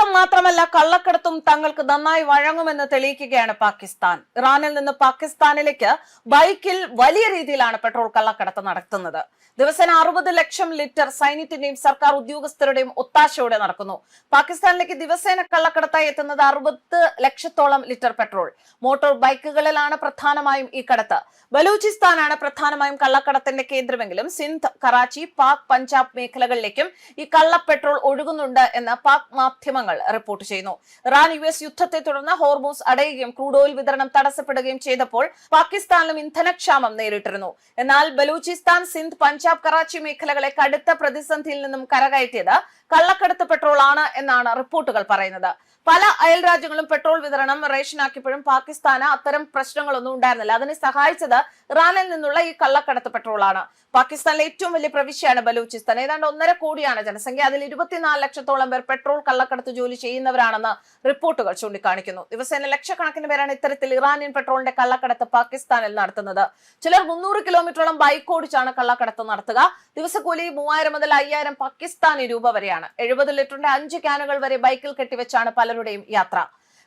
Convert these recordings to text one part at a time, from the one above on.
ഉപരോധം മാത്രമല്ല കള്ളക്കടത്തും തങ്ങൾക്ക് നന്നായി വഴങ്ങുമെന്ന് തെളിയിക്കുകയാണ് പാകിസ്ഥാൻ. ഇറാനിൽ നിന്ന് പാകിസ്ഥാനിലേക്ക് ബൈക്കിൽ വലിയ രീതിയിലാണ് പെട്രോൾ കള്ളക്കടത്ത് നടത്തുന്നത്. ദിവസേന 60 ലക്ഷം ലിറ്റർ സൈന്യത്തിന്റെയും സർക്കാർ ഉദ്യോഗസ്ഥരുടെയും ഒത്താശയോടെ നടക്കുന്നു. പാകിസ്ഥാനിലേക്ക് ദിവസേന കള്ളക്കടത്തായി എത്തുന്നത് 60 ലക്ഷത്തോളം ലിറ്റർ പെട്രോൾ. മോട്ടോർ ബൈക്കുകളിലാണ് പ്രധാനമായും ഈ കടത്ത്. ബലൂചിസ്ഥാനാണ് പ്രധാനമായും കള്ളക്കടത്തിന്റെ കേന്ദ്രമെങ്കിലും സിന്ധ്, കറാച്ചി, പാക്, പഞ്ചാബ് മേഖലകളിലേക്കും ഈ കള്ള പെട്രോൾ ഒഴുകുന്നുണ്ട് എന്ന് പാക് മാധ്യമങ്ങൾ റിപ്പോർട്ട് ചെയ്യുന്നു. ഇറാൻ-US യുദ്ധത്തെ തുടർന്ന് ഹോർമൂസ് അടയുകയും ക്രൂഡ് ഓയിൽ വിതരണം തടസ്സപ്പെടുകയും ചെയ്തപ്പോൾ പാകിസ്ഥാനിലും ഇന്ധനക്ഷാമം നേരിട്ടിരുന്നു. എന്നാൽ ബലൂചിസ്ഥാൻ, സിന്ധ്, പഞ്ചാബ്, കറാച്ചി മേഖലകളെ കടുത്ത പ്രതിസന്ധിയിൽ നിന്നും കരകയറ്റിയത് കള്ളക്കടത്ത് പെട്രോൾ ആണ് എന്നാണ് റിപ്പോർട്ടുകൾ പറയുന്നത്. പല അയൽ രാജ്യങ്ങളും പെട്രോൾ വിതരണം റേഷനാക്കിയപ്പോഴും പാകിസ്ഥാന് അത്തരം പ്രശ്നങ്ങളൊന്നും ഉണ്ടായിരുന്നില്ല. അതിനെ സഹായിച്ചത് ഇറാനിൽ നിന്നുള്ള ഈ കള്ളക്കടത്ത് പെട്രോൾ ആണ്. പാകിസ്ഥാനിലെ ഏറ്റവും വലിയ പ്രവിശ്യയാണ് ബലൂചിസ്ഥാൻ. ഏതാണ്ട് 1.5 കോടിയാണ് ജനസംഖ്യ. അതിൽ 24 ലക്ഷത്തോളം പേർ പെട്രോൾ കള്ളക്കടത്ത് ജോലി ചെയ്യുന്നവരാണെന്ന് റിപ്പോർട്ടുകൾ ചൂണ്ടിക്കാണിക്കുന്നു. ദിവസേന ലക്ഷക്കണക്കിന് പേരാണ് ഇത്തരത്തിൽ ഇറാനിയൻ പെട്രോളിന്റെ കള്ളക്കടത്ത് പാകിസ്ഥാനിൽ നടത്തുന്നത്. ചിലർ 300 കിലോമീറ്ററോളം ബൈക്ക് ഓടിച്ചാണ് കള്ളക്കടത്ത് നടത്തുക. ദിവസക്കൂലി 3000 മുതൽ 5000 പാകിസ്ഥാനി രൂപ വരെയാണ്. 70 ലിറ്ററിന്റെ 5 ക്യാനുകൾ വരെ ബൈക്കിൽ കെട്ടിവെച്ചാണ് പലരുടെയും യാത്ര.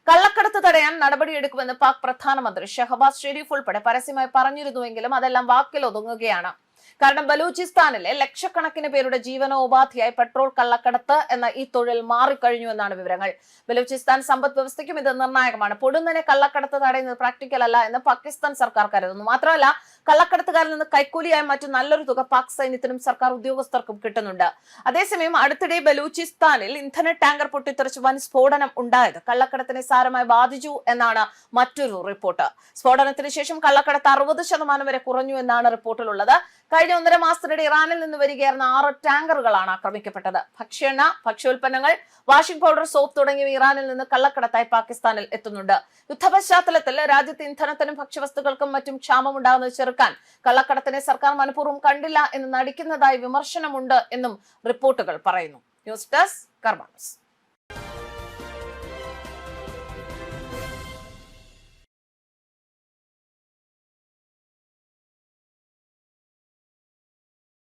കള്ളക്കടത്ത് തടയാൻ നടപടിയെടുക്കുമെന്ന് പാക് പ്രധാനമന്ത്രി ഷഹബാസ് ഷെരീഫ് ഉൾപ്പെടെ പരസ്യമായി പറഞ്ഞിരുന്നുവെങ്കിലും അതെല്ലാം വാക്കിൽ ഒതുങ്ങുകയാണ്. കാരണം ബലൂചിസ്ഥാനിലെ ലക്ഷക്കണക്കിന് പേരുടെ ജീവനോപാധിയായി പെട്രോൾ കള്ളക്കടത്ത് എന്ന ഈ തൊഴിൽ മാറിക്കഴിഞ്ഞു എന്നാണ് വിവരങ്ങൾ. ബലൂചിസ്ഥാൻ സമ്പദ് വ്യവസ്ഥയ്ക്കും ഇത് നിർണായകമാണ്. പൊടുന്നനെ കള്ളക്കടത്ത് തടയുന്നത് പ്രാക്ടിക്കൽ അല്ല എന്ന് പാകിസ്ഥാൻ സർക്കാർ കരുതുന്നു. മാത്രമല്ല, കള്ളക്കടത്തുകാരിൽ നിന്ന് കൈക്കൂലിയായി മറ്റു നല്ലൊരു തുക പാക് സൈന്യത്തിനും സർക്കാർ ഉദ്യോഗസ്ഥർക്കും കിട്ടുന്നുണ്ട്. അതേസമയം അടുത്തിടെ ബലൂചിസ്ഥാനിൽ ഇന്ധന ടാങ്കർ പൊട്ടിത്തെറിച്ച് വൻ സ്ഫോടനം ഉണ്ടായത് കള്ളക്കടത്തിനെ സാരമായി ബാധിച്ചു എന്നാണ് മറ്റൊരു റിപ്പോർട്ട്. സ്ഫോടനത്തിന് ശേഷം കള്ളക്കടത്ത് 60% വരെ കുറഞ്ഞു എന്നാണ് റിപ്പോർട്ടിലുള്ളത്. കഴിഞ്ഞ 1.5 മാസത്തിനിടെ ഇറാനിൽ നിന്ന് വരികയായിരുന്ന 6 ടാങ്കറുകളാണ് ആക്രമിക്കപ്പെട്ടത്. ഭക്ഷ്യ ഭക്ഷ്യോൽപ്പന്നങ്ങൾ, വാഷിംഗ് പൗഡർ, സോപ്പ് തുടങ്ങിയവ ഇറാനിൽ നിന്ന് കള്ളക്കടത്തായി പാകിസ്ഥാനിൽ എത്തുന്നുണ്ട്. യുദ്ധപശ്ചാത്തലത്തിൽ രാജ്യത്ത് ഇന്ധനത്തിനും ഭക്ഷ്യവസ്തുക്കൾക്കും മറ്റും ക്ഷാമമുണ്ടാകുന്നത് ചെറുക്കാൻ കള്ളക്കടത്തിനെ സർക്കാർ മനഃപൂർവ്വം കണ്ടില്ല എന്ന് നടിക്കുന്നതായി വിമർശനമുണ്ട് എന്നും റിപ്പോർട്ടുകൾ പറയുന്നു. ന്യൂസ് ഡെസ്ക് കർമ്മ ന്യൂസ്.